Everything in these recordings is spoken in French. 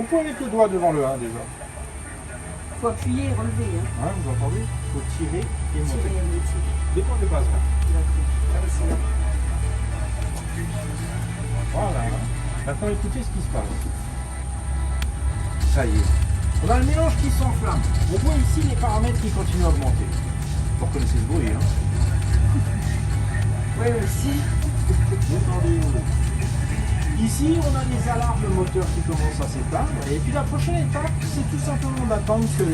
pouvez mettre le doigt devant le 1 déjà. Il faut appuyer et relever. Hein. Hein, vous entendez? Il faut tirer et monter. Tirer et tirer. Dépend des bases. D'accord. Allez, c'est là. Voilà. Maintenant, écoutez ce qui se passe. Ça y est. On a le mélange qui s'enflamme. On voit ici les paramètres qui continuent à augmenter. Vous reconnaissez ce bruit, hein? Oui, aussi. Ici, on a les alarmes moteurs qui commencent à s'éteindre. Et puis la prochaine étape, c'est tout simplement d'attendre que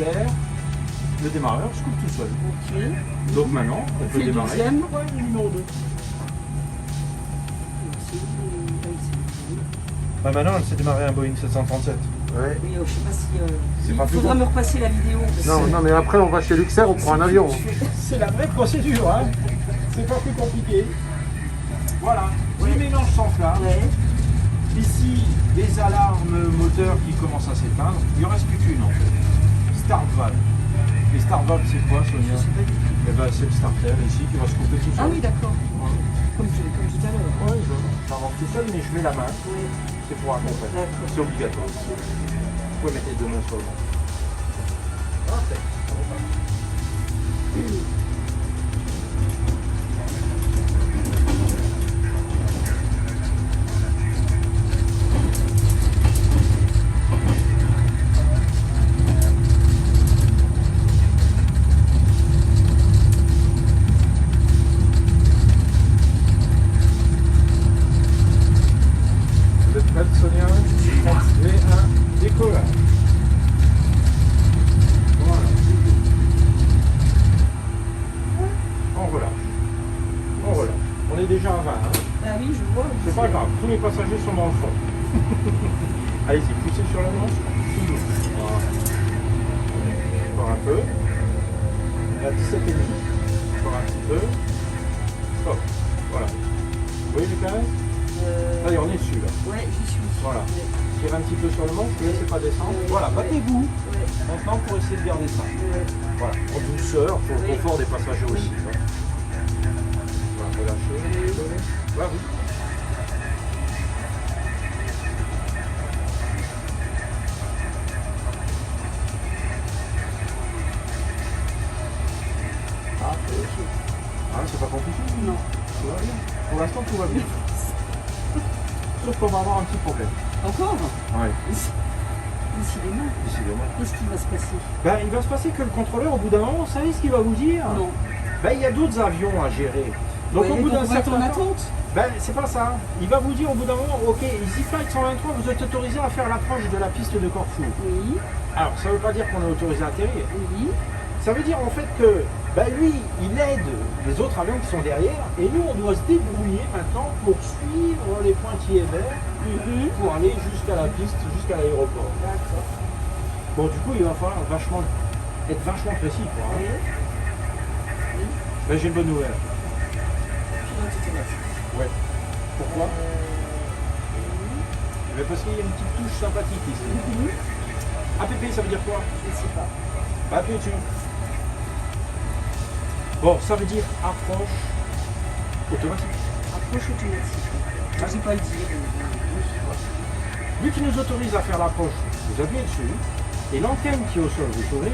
le démarreur se coupe tout seul. Ok. Donc maintenant, on peut le démarrer. deuxième. Ouais, le numéro 2. Bah maintenant, elle s'est démarrée un Boeing 737. Ouais. Oui, je sais pas si. C'est pas Il plus faudra bon. me repasser la vidéo. Non, non, mais après on va chez Luxair, on prend un avion. C'est la vraie procédure, hein. C'est pas plus compliqué. Voilà, le mélange s'enflamme. Ouais. Ici, des alarmes moteurs qui commencent à s'éteindre. Il ne reste plus qu'une en fait. Start valve. Les start valves, c'est quoi, Sonia? Eh ben, c'est le starter ici qui va se couper tout seul. Ah oui, d'accord. Comme tout à l'heure. Oui, ça avance tout seul, mais je mets la main. Oui. C'est pour accompagner. D'accord. C'est obligatoire. Vous pouvez mettre les deux mains sur le ventre. Parfait. Vous êtes prête, Sonia? V1, décollage. Voilà. On relâche. On relâche. On est déjà à 20. Hein. Ah oui, je vois. C'est pas grave, tous les passagers sont dans le fond. Allez-y, poussez sur la manche. Voilà. Encore un peu. À 17,5. Encore un petit peu. Stop. Voilà. Vous voyez les carrés? Allez, on est dessus là. Ouais, j'y suis. Voilà. Ouais. Tirez un petit peu sur le manche, ne laissez pas descendre. Voilà, battez-vous. Ouais. Maintenant pour essayer de garder ça. Ouais. Voilà, en douceur, pour le confort des passagers aussi. Hein. Voilà, relâchez. Voilà, oui. Ah, c'est pas compliqué? Non. Tout va bien. Pour l'instant, tout va bien. Sauf qu'on va avoir un petit problème. Encore? Ouais. Décidément. Décidément. Qu'est-ce qui va se passer? Ben, il va se passer que le contrôleur, au bout d'un moment, vous savez ce qu'il va vous dire? Non. Ben, il y a d'autres avions à gérer. Donc, Ouais, au bout d'un on va être certain en temps, attente. ben, c'est pas ça. Il va vous dire au bout d'un moment, ok, EasyFlight 123, vous êtes autorisé à faire l'approche de la piste de Corfou. Oui. Alors, ça ne veut pas dire qu'on est autorisé à atterrir. Oui. Ça veut dire en fait que ben, lui, il aide les autres avions qui sont derrière, et nous, on doit se débrouiller maintenant pour suivre les pointillés verts pour aller jusqu'à la piste, jusqu'à l'aéroport. D'accord. Bon, du coup, il va falloir être vachement précis, quoi. Hein. Oui. Ben, j'ai une bonne nouvelle. Pilote automatique. Ouais. Pourquoi? Ben, parce qu'il y a une petite touche sympathique ici. APP, ça veut dire quoi? Je ne sais pas. Bah, appuyez dessus. Bon, ça veut dire approche automatique. Approche automatique. Je ne sais pas le dire. Vu qu'il nous autorise à faire l'approche, vous appuyez dessus, et l'antenne qui est au sol, vous saurez,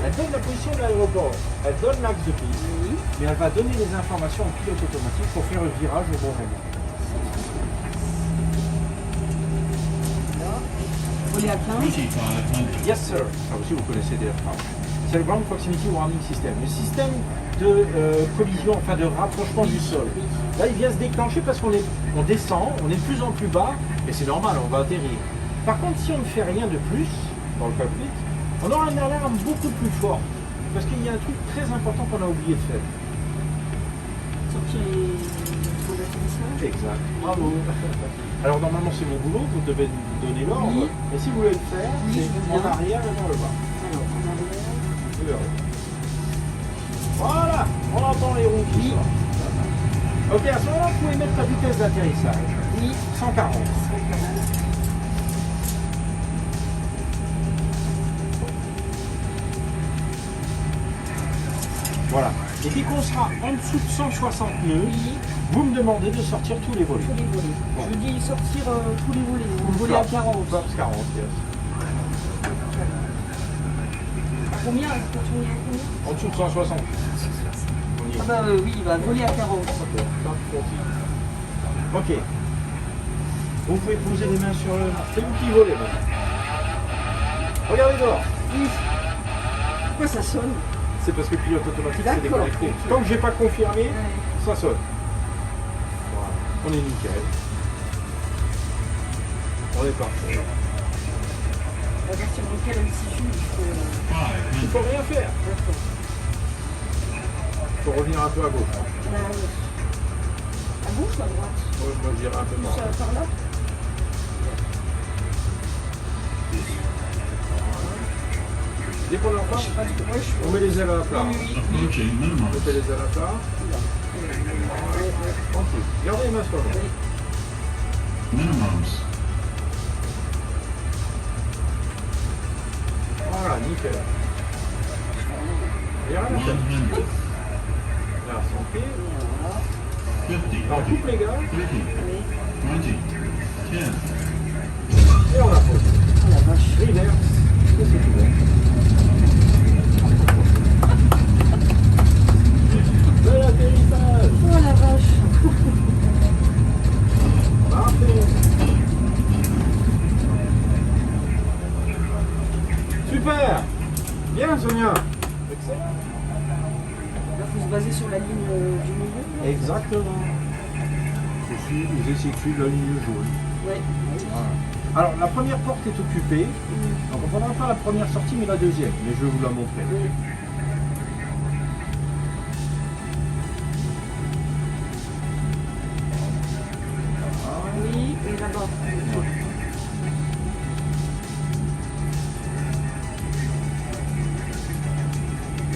elle donne la position de l'aéroport, elle donne l'axe de piste, Oui. mais elle va donner les informations au pilote automatique pour faire le virage au bon moment. Voler à 15. Yes sir. Ça aussi vous connaissez déjà. C'est le Ground Proximity Warning System. Le système de collision, enfin de rapprochement du sol. Là il vient se déclencher parce qu'on descend, on est de plus en plus bas, et c'est normal, on va atterrir. Par contre, si on ne fait rien de plus dans le cockpit, on aura une alarme beaucoup plus forte. Parce qu'il y a un truc très important qu'on a oublié de faire. Sortir les points d'atterrissage. Exact. Bravo. Alors normalement c'est mon boulot, vous devez nous donner l'ordre. Oui. Mais si vous voulez le faire, Oui, je veux c'est bien. en arrière et vers le bas. Alors, en arrière. Voilà, on entend les roues qui sortent. Ok, à ce moment-là, vous pouvez mettre la vitesse d'atterrissage. Oui. 140. 140. Voilà. Et dès qu'on sera en dessous de 160 nœuds, Oui. vous me demandez de sortir tous les volets. Tous les volets. Bon. Je dis sortir tous les volets. Vous volez à 40. Box 40, yes. Combien? Est-ce que tu mets à combien? En dessous de 160. On y est. Ah bah oui, il va voler à 40. Ok. Vous pouvez poser les mains sur le... C'est vous qui volez maintenant. Regardez dehors. Oui. Pourquoi ça sonne? C'est parce que le pilote automatique s'est D'accord. déconnecté. Tant que j'ai pas confirmé, Ouais. ça sonne. Voilà. On est nickel. On est parfait. À partir de quel oxygène Il faut rien faire. D'accord. Il faut revenir un peu à gauche. Bah, à gauche ou à droite? Moi, je dirais un peu moins. Ça, par là? Dès qu'on en Je sais pas, moi je suis... on met les ailes à plat. Oui, oui, oui. Approaching On minimum. met les ailes à plat. Tranquille. Gardez les mains sur le ventre. Minimums. Voilà, nickel. Et voilà. 100. Là, sans pied. 50. Alors, on coupe les gars 30. 20. 10. et on la pose. Oh la vache. Rivière. Et c'est tout bon. Bel atterrissage. Oh la vache. Parfait. Super. Bien Sonia. Excellent. Là, faut se baser sur la ligne du milieu. Exactement. Vous essayez de suivre la ligne jaune. Ouais. Alors la première porte est occupée. Donc on ne prendra pas la première sortie mais la deuxième. Mais je vais vous la montrer. Oui. Oui, et là-bas.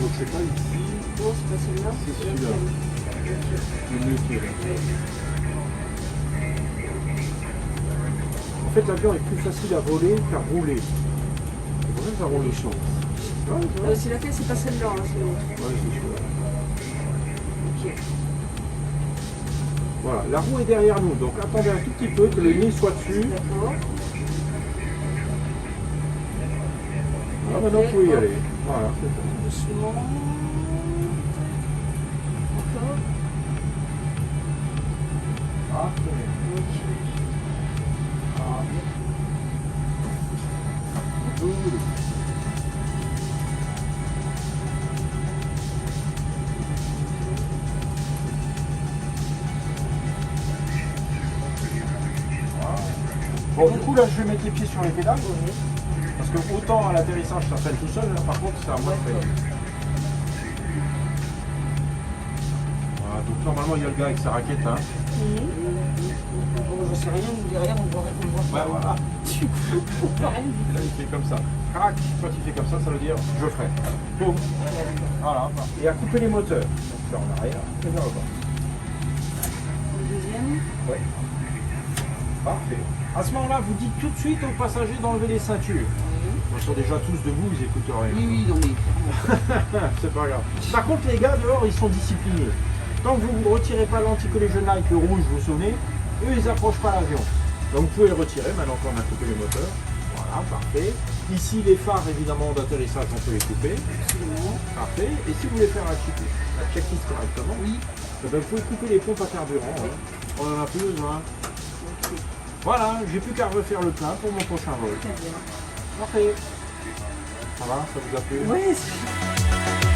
Donc c'est pas ici. Non, c'est pas celle-là. C'est celui-là. Ok. Le nœud qui est là. En fait l'avion est plus facile à voler qu'à rouler. C'est pour ça que ça roule chaud. Ouais, tu vois. C'est laquelle? C'est pas celle-là, hein, c'est l'autre. Ouais, c'est chaud. Ok. Voilà, la roue est derrière nous, donc attendez un tout petit peu que le nez soit dessus. D'accord. Voilà, maintenant vous pouvez y aller. Voilà, c'est ça. Doucement. Encore. Parfait. Ok. Cool. Bon, du coup, là, je vais mettre les pieds sur les pédales. Parce que autant à l'atterrissage, ça freine tout seul, là, par contre, c'est à moi de freiner. Voilà, donc normalement, il y a le gars avec sa raquette. Hein. Bon, je sais rien, vous derrière, on voit Ouais, voilà. Du coup, on voit rien. Et là, il fait comme ça. Crac. Quand il fait comme ça veut dire je freine. Boum. Voilà. Et à couper les moteurs. Donc, faire en arrière et vers le bas. Le deuxième. Oui. Parfait. À ce moment-là, vous dites tout de suite aux passagers d'enlever les ceintures. Ils sont déjà tous debout, ils n'écoutent rien. Oui, oui, non mais. C'est pas grave. Par contre, les gars dehors, ils sont disciplinés. Tant que vous ne retirez pas l'anti-collégionnaire avec le rouge, vous sonnez, eux, ils n'approchent pas l'avion. Donc vous pouvez le retirer, maintenant qu'on a coupé les moteurs. Voilà, parfait. Ici, les phares, évidemment, d'atterrissage, on peut les couper. Absolument. Parfait. Et si vous voulez faire la checklist correctement, Oui. eh ben, vous pouvez couper les pompes à carburant. Hein. On en a plus besoin. Ok. Voilà, j'ai plus qu'à refaire le plein pour mon prochain vol. Très bien. Parfait. Ça va, ça vous a plu? Oui, c'est...